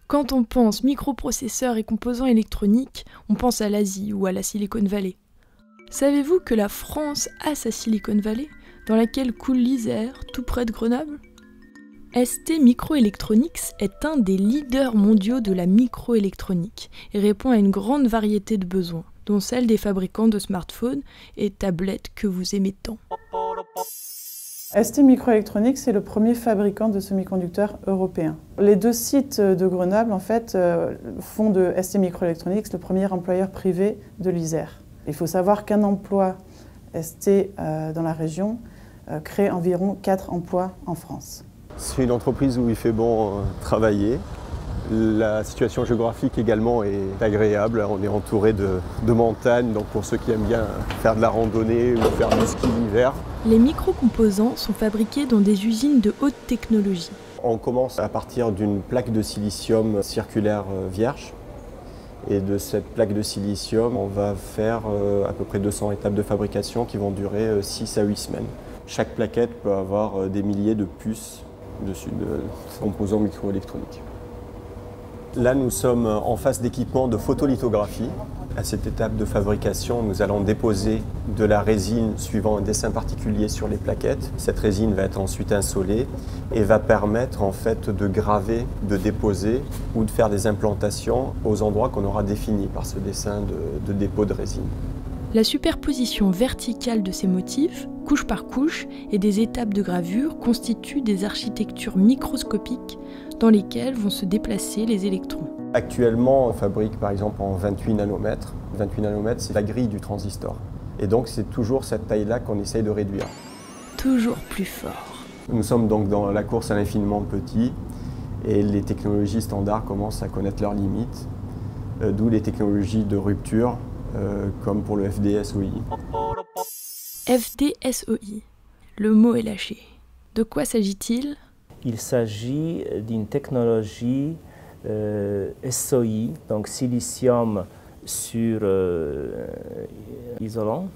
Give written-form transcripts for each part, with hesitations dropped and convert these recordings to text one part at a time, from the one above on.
Quand on pense microprocesseurs et composants électroniques, on pense à l'Asie ou à la Silicon Valley. Savez-vous que la France a sa Silicon Valley, dans laquelle coule l'Isère, tout près de Grenoble ? ST Microelectronics est un des leaders mondiaux de la microélectronique et répond à une grande variété de besoins, dont celle des fabricants de smartphones et tablettes que vous aimez tant. ST Microelectronics est le premier fabricant de semi-conducteurs européen. Les deux sites de Grenoble en fait, font de ST Microelectronics le premier employeur privé de l'Isère. Il faut savoir qu'un emploi ST dans la région crée environ 4 emplois en France. C'est une entreprise où il fait bon travailler. La situation géographique également est agréable. On est entouré de montagnes, donc pour ceux qui aiment bien faire de la randonnée ou faire du ski l'hiver. Les microcomposants sont fabriqués dans des usines de haute technologie. On commence à partir d'une plaque de silicium circulaire vierge. Et de cette plaque de silicium, on va faire à peu près 200 étapes de fabrication qui vont durer 6 à 8 semaines. Chaque plaquette peut avoir des milliers de puces dessus de composants microélectroniques. Là, nous sommes en phase d'équipement de photolithographie. À cette étape de fabrication, nous allons déposer de la résine suivant un dessin particulier sur les plaquettes. Cette résine va être ensuite insolée et va permettre en fait de graver, de déposer ou de faire des implantations aux endroits qu'on aura définis par ce dessin de dépôt de résine. La superposition verticale de ces motifs, couche par couche, et des étapes de gravure constituent des architectures microscopiques dans lesquelles vont se déplacer les électrons. Actuellement, on fabrique par exemple en 28 nanomètres. 28 nanomètres, c'est la grille du transistor. Et donc c'est toujours cette taille-là qu'on essaye de réduire. Toujours plus fort. Nous sommes donc dans la course à l'infiniment petit et les technologies standards commencent à connaître leurs limites, d'où les technologies de rupture comme pour le FD-SOI. FD-SOI, le mot est lâché. De quoi s'agit-il ? Il s'agit d'une technologie SOI, donc silicium sur isolant.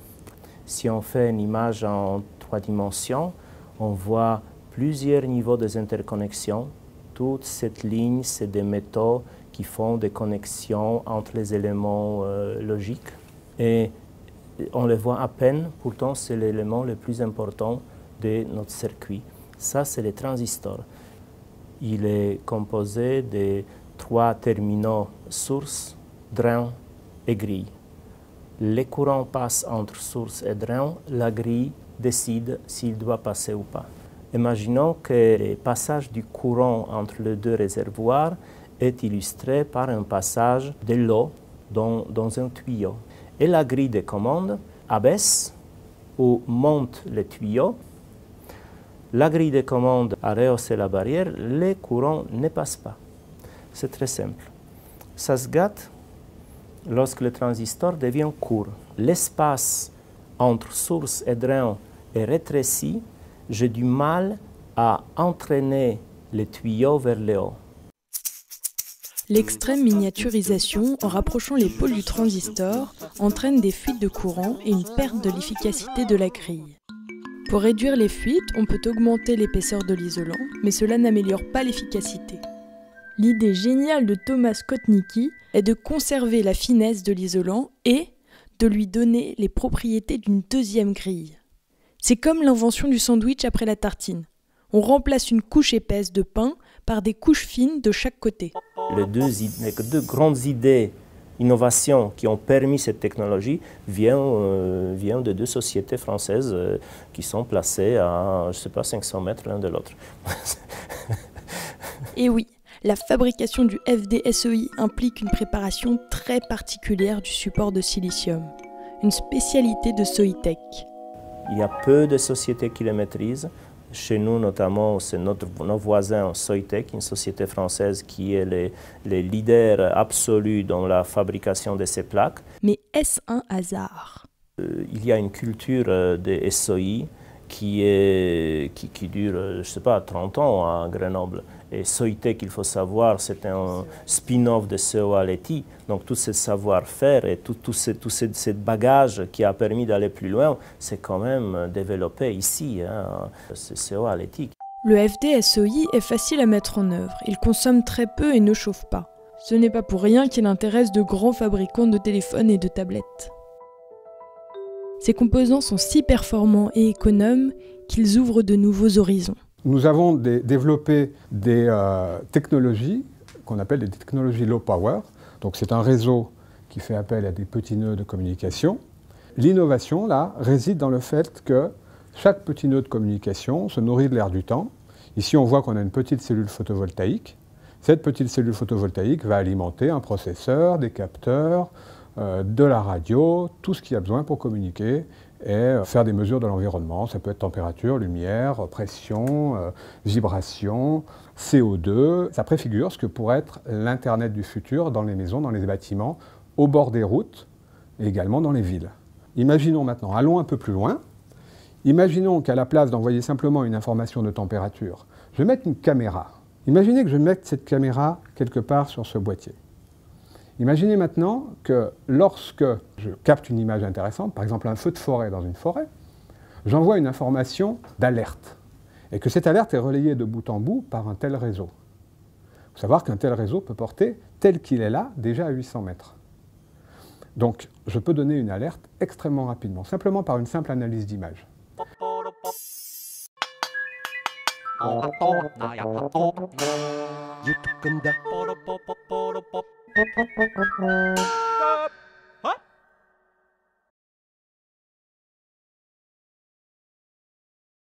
Si on fait une image en 3 dimensions, on voit plusieurs niveaux des interconnexions. Toute cette ligne, c'est des métaux qui font des connexions entre les éléments logiques. Et on les voit à peine, pourtant c'est l'élément le plus important de notre circuit. Ça, c'est le transistor. Il est composé de 3 terminaux source, drain et grille. Les courants passent entre source et drain, la grille décide s'il doit passer ou pas. Imaginons que le passage du courant entre les 2 réservoirs est illustré par un passage de l'eau dans un tuyau. Et la grille de commande abaisse ou monte le tuyau. La grille de commande a rehaussé la barrière, les courants ne passent pas. C'est très simple. Ça se gâte lorsque le transistor devient court. L'espace entre source et drain est rétréci. J'ai du mal à entraîner les tuyaux vers le haut. L'extrême miniaturisation, en rapprochant les pôles du transistor, entraîne des fuites de courant et une perte de l'efficacité de la grille. Pour réduire les fuites, on peut augmenter l'épaisseur de l'isolant, mais cela n'améliore pas l'efficacité. L'idée géniale de Thomas Skotnicki est de conserver la finesse de l'isolant et de lui donner les propriétés d'une deuxième grille. C'est comme l'invention du sandwich après la tartine. On remplace une couche épaisse de pain par des couches fines de chaque côté. Les deux grandes idées, innovations qui ont permis cette technologie viennent de 2 sociétés françaises qui sont placées à, 500 mètres l'un de l'autre. Et oui, la fabrication du FD-SOI implique une préparation très particulière du support de silicium, une spécialité de Soitec. Il y a peu de sociétés qui le maîtrisent. Chez nous, notamment, c'est nos voisins Soitec, une société française qui est le leader absolu dans la fabrication de ces plaques. Mais est-ce un hasard ? Il y a une culture de SOI qui dure, je ne sais pas, 30 ans à Grenoble. Et Soitec, il faut savoir, c'est un spin-off de CEA-Leti. Donc tout ce savoir-faire et tout ce bagage qui a permis d'aller plus loin, c'est quand même développé ici, hein, c'est CEA-Leti. Le FD-SOI est facile à mettre en œuvre. Il consomme très peu et ne chauffe pas. Ce n'est pas pour rien qu'il intéresse de grands fabricants de téléphones et de tablettes. Ces composants sont si performants et économes qu'ils ouvrent de nouveaux horizons. Nous avons développé des technologies qu'on appelle des technologies low power. Donc c'est un réseau qui fait appel à des petits nœuds de communication. L'innovation, là, réside dans le fait que chaque petit nœud de communication se nourrit de l'air du temps. Ici, on voit qu'on a une petite cellule photovoltaïque. Cette petite cellule photovoltaïque va alimenter un processeur, des capteurs, de la radio, tout ce qu'il y a besoin pour communiquer et faire des mesures de l'environnement. Ça peut être température, lumière, pression, vibration, CO2. Ça préfigure ce que pourrait être l'Internet du futur dans les maisons, dans les bâtiments, au bord des routes et également dans les villes. Imaginons maintenant, allons un peu plus loin. Imaginons qu'à la place d'envoyer simplement une information de température, je vais mettre une caméra. Imaginez que je mette cette caméra quelque part sur ce boîtier. Imaginez maintenant que lorsque je capte une image intéressante, par exemple un feu de forêt dans une forêt, j'envoie une information d'alerte et que cette alerte est relayée de bout en bout par un tel réseau. Il faut savoir qu'un tel réseau peut porter, tel qu'il est là, déjà à 800 mètres. Donc je peux donner une alerte extrêmement rapidement, simplement par une simple analyse d'image. YouTube